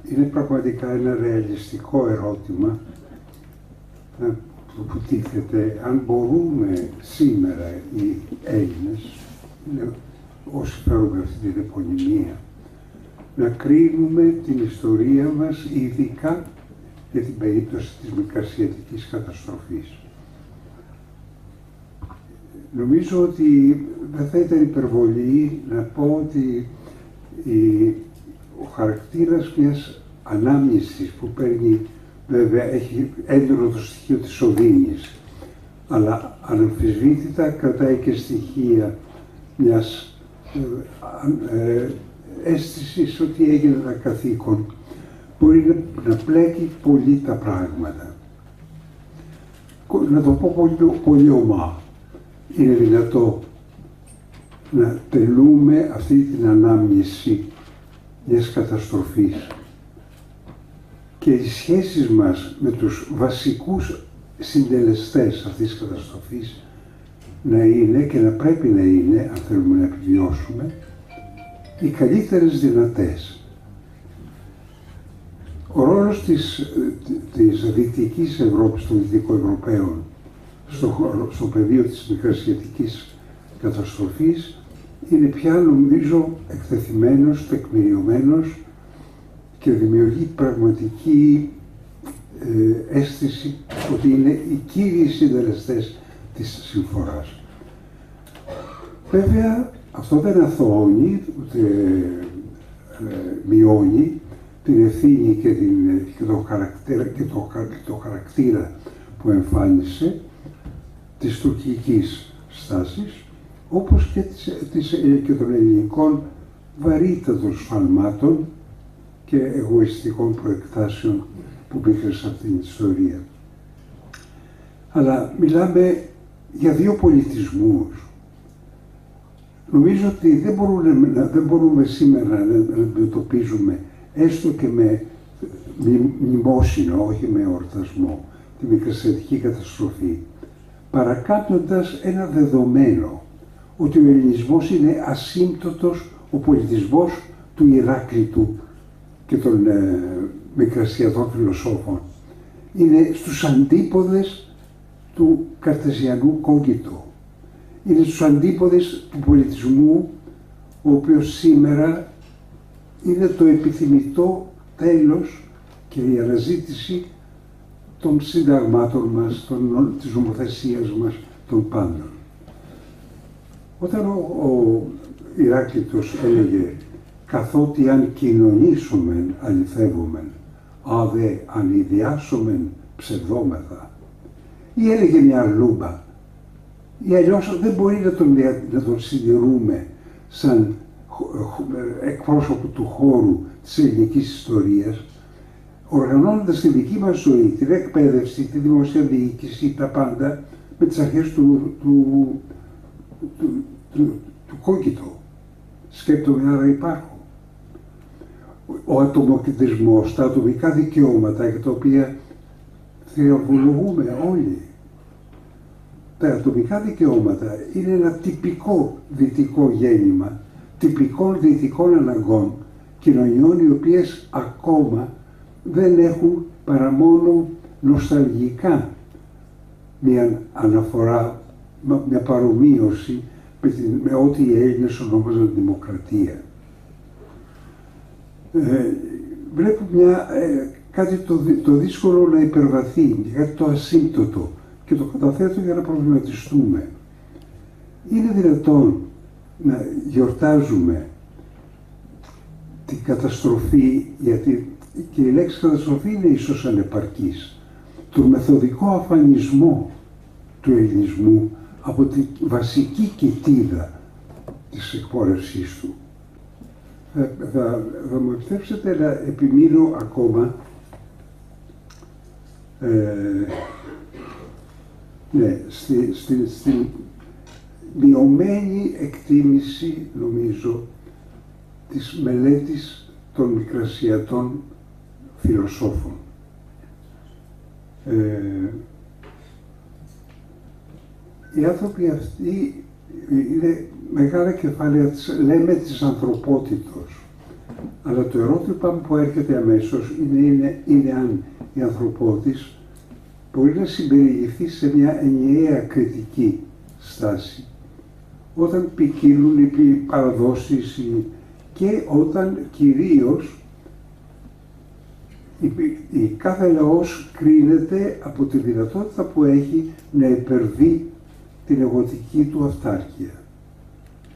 είναι πραγματικά ένα ρεαλιστικό ερώτημα που τίθεται αν μπορούμε σήμερα οι Έλληνες, όσοι φέρουμε αυτή την επωνυμία, να κρίνουμε την ιστορία μας ειδικά για την περίπτωση της Μικρασιατικής καταστροφής. Νομίζω ότι δεν θα ήταν υπερβολή να πω ότι ο χαρακτήρας μιας ανάμνησης που παίρνει, βέβαια έχει έντονο το στοιχείο της οδύνης, αλλά αναμφισβήτητα κρατάει και στοιχεία μιας αίσθησης ότι έγινε ένα καθήκον, μπορεί να πλέκει πολύ τα πράγματα. Να το πω πολύ ομά. Είναι δυνατό να τελούμε αυτή την ανάμνηση μιας καταστροφής και οι σχέσεις μας με τους βασικούς συντελεστές αυτής της καταστροφής να είναι και να πρέπει να είναι, αν θέλουμε να επιβιώσουμε, οι καλύτερες δυνατές. Ο ρόλος της Δυτικής Ευρώπης, των Δυτικοευρωπαίων, στο πεδίο της Μικρασιατικής καταστροφής είναι πια, νομίζω, εκτεθειμένος, τεκμηριωμένος και δημιουργεί πραγματική αίσθηση ότι είναι οι κύριοι συντελεστές της συμφοράς. Βέβαια, αυτό δεν αθωώνει, ούτε μειώνει την ευθύνη και το χαρακτήρα που εμφάνισε της τουρκικής στάσης, όπως και των ελληνικών βαρύτατων σφαλμάτων και εγωιστικών προεκτάσεων που μπήκαν σε αυτήν την ιστορία. Αλλά μιλάμε για δύο πολιτισμούς. Νομίζω ότι δεν μπορούμε σήμερα να αντιμετωπίζουμε έστω και με μνημόσυνο, όχι με εορτασμό, τη Μικρασιατική καταστροφή, παρακάπτοντας ένα δεδομένο ότι ο ελληνισμός είναι ασύμπτωτος ο πολιτισμός του Ηράκλειτου και των Μικρασιατών φιλοσόφων. Είναι στους αντίποδες του καρτεζιανού κόγκητο. Είναι στους αντίποδες του πολιτισμού, ο οποίος σήμερα είναι το επιθυμητό τέλος και η αναζήτηση των συνταγμάτων μας, της νομοθεσίας μας, των πάντων. Όταν ο Ηράκλειτος έλεγε «καθότι αν κοινωνήσομεν αληθεύομεν, άδε αν ιδιάσομεν ψευδόμεθα», ή έλεγε μια λούμπα, ή αλλιώς δεν μπορεί να τον συντηρούμε σαν εκπρόσωπο του χώρου της ελληνικής ιστορίας, οργανώνοντας τη δική μας ζωή, την εκπαίδευση, τη δημόσια διοίκηση, τα πάντα, με τις αρχές του κόγκητο. Σκέπτομαι, άρα υπάρχω. Ο ατομοκεντρισμός, τα ατομικά δικαιώματα για τα οποία θεοβολογούμε όλοι. Τα ατομικά δικαιώματα είναι ένα τυπικό δυτικό γέννημα, τυπικών δυτικών αναγκών κοινωνιών οι οποίες ακόμα δεν έχουν παρά μόνο νοσταλγικά μια αναφορά, μια παρομοίωση με ό,τι οι Έλληνες ονόμαζαν δημοκρατία. Βλέπω κάτι το δύσκολο να υπερβαθεί, κάτι το ασύμπτωτο, και το καταθέτω για να προβληματιστούμε. Είναι δυνατόν να γιορτάζουμε την καταστροφή, γιατί και η λέξη καταστροφή είναι ίσως ανεπαρκής, τον μεθοδικό αφανισμό του ελληνισμού από τη βασική κοιτίδα της εκπόρευσής του. Θα μου επιτρέψετε να επιμείνω ακόμα στην μειωμένη εκτίμηση, νομίζω, της μελέτης των Μικρασιατών φιλοσόφων. Οι άνθρωποι αυτοί είναι μεγάλα κεφάλαια, λέμε, της ανθρωπότητος. Αλλά το ερώτημα που έρχεται αμέσως είναι αν η ανθρωπότης μπορεί να συμπεριληφθεί σε μια ενιαία κριτική στάση όταν ποικίλουν οι παραδόσεις και όταν κυρίως η κάθε λαός κρίνεται από τη δυνατότητα που έχει να υπερβεί την εγωτική του αυτάρκεια,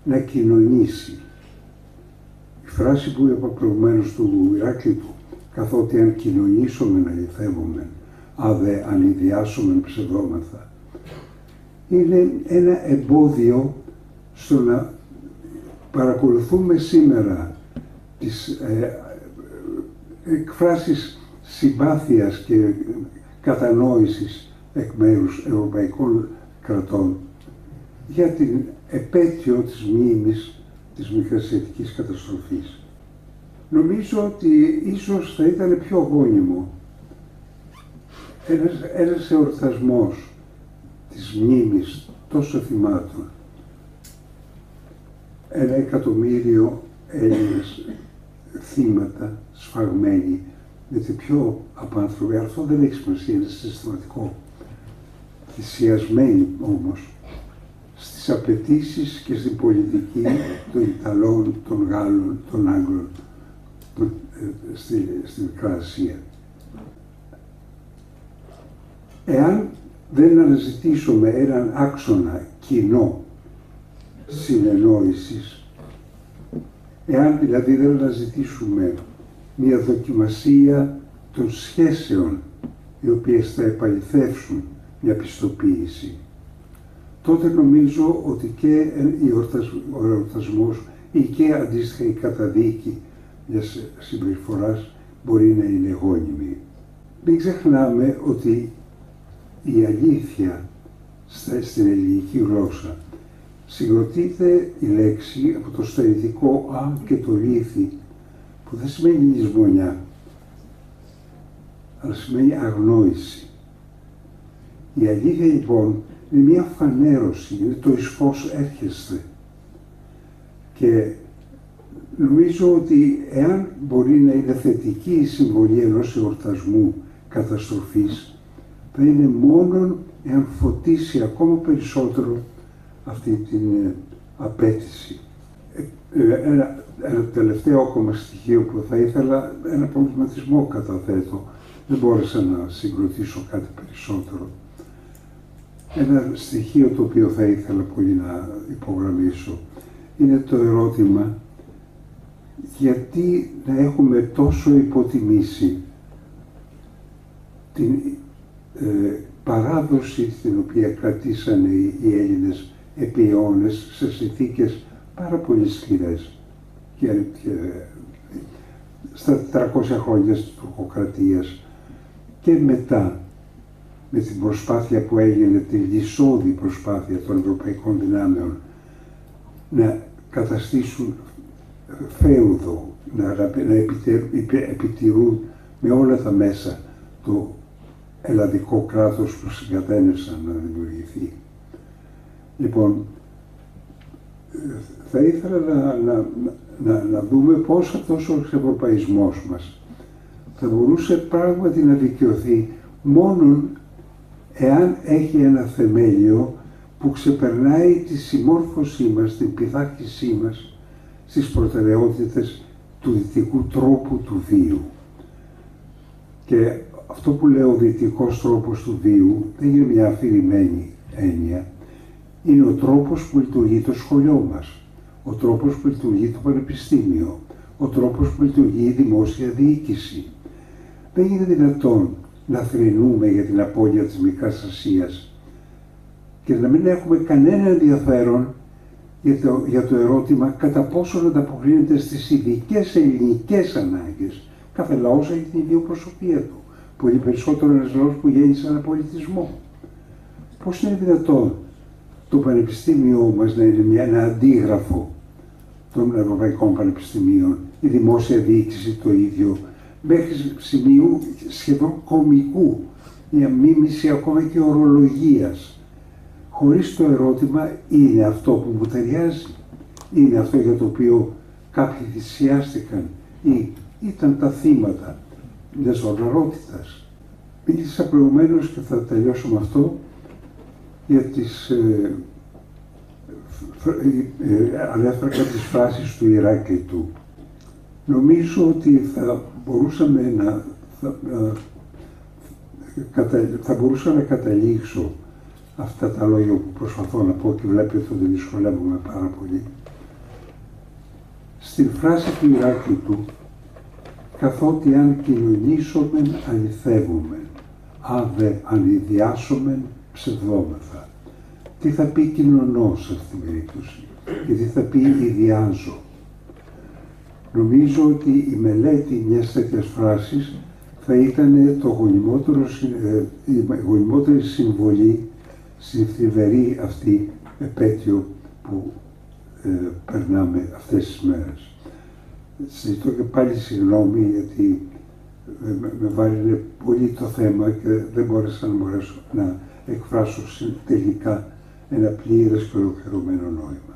να κοινωνήσει. Η φράση που είπα προηγουμένως του Ηράκλειτου, καθότι αν κοινωνήσουμε να λυθεύουμε, άδε αν ιδιάσουμε ψευδόμαθα, είναι ένα εμπόδιο στο να παρακολουθούμε σήμερα τις εκφράσεις συμπάθειας και κατανόησης εκ μέρους ευρωπαϊκών κρατών για την επέτειο της μνήμης της μικρασιατικής καταστροφής. Νομίζω ότι ίσως θα ήταν πιο γόνιμο ένας εορτασμός της μνήμης τόσων θυμάτων. 1 εκατομμύριο Έλληνες θύματα σφαγμένοι με τη πιο απάνθρωπη, αυτό δεν έχει σημασία, είναι συστηματικό, θυσιασμένοι όμως στις απαιτήσεις και στην πολιτική των Ιταλών, των Γάλλων, των Άγγλων στην Μικρασία. Εάν δεν αναζητήσουμε έναν άξονα κοινό συνεννόησης, εάν δηλαδή δεν αναζητήσουμε μια δοκιμασία των σχέσεων οι οποίες θα επαληθεύσουν μια πιστοποίηση, τότε νομίζω ότι και ο εορτασμός ή και αντίστοιχα η καταδίκη μιας συμπεριφοράς μπορεί να είναι γόνιμη. Μην ξεχνάμε ότι η αλήθεια στην ελληνική γλώσσα συγκροτείται η λέξη από το στερητικό «α» και το «λήθη», που δεν σημαίνει λησμονιά, αλλά σημαίνει αγνόηση. Η αλήθεια λοιπόν είναι μια φανέρωση, είναι το εις φως έρχεστε. Και νομίζω ότι εάν μπορεί να είναι θετική η συμβολή ενός εορτασμού καταστροφής, θα είναι μόνον εάν φωτίσει ακόμα περισσότερο αυτή την απέτηση. Ένα τελευταίο ακόμα στοιχείο που θα ήθελα, ένα προβληματισμό καταθέτω, δεν μπόρεσα να συγκροτήσω κάτι περισσότερο. Ένα στοιχείο το οποίο θα ήθελα πολύ να υπογραμμίσω είναι το ερώτημα γιατί να έχουμε τόσο υποτιμήσει την παράδοση την οποία κρατήσανε οι Έλληνες επί αιώνες σε συνθήκες πάρα πολύ σκληρές και στα 400 χρόνια της τουρκοκρατίας και μετά με την προσπάθεια που έγινε, τη λυσώδη προσπάθεια των ευρωπαϊκών δυνάμεων να καταστήσουν φέουδο, να επιτηρούν με όλα τα μέσα το ελλαδικό κράτος που συγκατένευσαν να δημιουργηθεί. Λοιπόν, θα ήθελα να δούμε πώς αυτός ο ευρωπαϊσμός μας θα μπορούσε πράγματι να δικαιωθεί μόνον εάν έχει ένα θεμέλιο που ξεπερνάει τη συμμόρφωσή μας, την πειθάρχησή μας στις προτεραιότητες του δυτικού τρόπου του βίου. Και αυτό που λέω δυτικός τρόπος του βίου δεν είναι μια αφηρημένη έννοια. Είναι ο τρόπος που λειτουργεί το σχολείο μας, ο τρόπος που λειτουργεί το πανεπιστήμιο, ο τρόπος που λειτουργεί η δημόσια διοίκηση. Δεν είναι δυνατόν να θρηνούμε για την απώλεια της Μικράς Ασίας και να μην έχουμε κανένα ενδιαφέρον για το ερώτημα κατά πόσο ανταποκρίνεται στις ειδικές ελληνικές ανάγκες. Κάθε λαός έχει την ιδιοπροσωπία του. Πολύ περισσότερο ένας λαός που γέννησε έναν πολιτισμό. Πώς είναι δυνατόν το πανεπιστήμιό μας να είναι ένα αντίγραφο των ευρωπαϊκών πανεπιστημίων, η δημόσια διοίκηση το ίδιο, μέχρι σημείου σχεδόν κωμικού, μια μίμηση ακόμα και ορολογίας, χωρίς το ερώτημα είναι αυτό που μου ταιριάζει, είναι αυτό για το οποίο κάποιοι θυσιάστηκαν ή ήταν τα θύματα μιας βαρβαρότητας. Μίλησα προηγουμένως και θα τελειώσω με αυτό για τις ανέφερα κάποιες φράσεις του Ηράκλειτου. Νομίζω ότι θα μπορούσαμε θα μπορούσα να καταλήξω αυτά τα λόγια που προσπαθώ να πω και βλέπετε ότι δυσκολεύομαι πάρα πολύ. Στην φράση του Ηράκλειτου, καθότι αν κοινωνήσομεν αληθεύομεν, αν δε ανιδιάσομεν ψευδόμεθα. Τι θα πει κοινωνώ σε αυτήν την περίπτωση και τι θα πει ιδιάζω. Νομίζω ότι η μελέτη μιας τέτοιας φράσης θα ήταν η γονιμότερη συμβολή στη θλιβερή αυτή επέτειο που περνάμε αυτές τις μέρες. Ζητώ και πάλι συγγνώμη γιατί με βάρινε πολύ το θέμα και δεν μπόρεσα να εκφράσω τελικά ένα πλήρες και ολοκληρωμένο νόημα.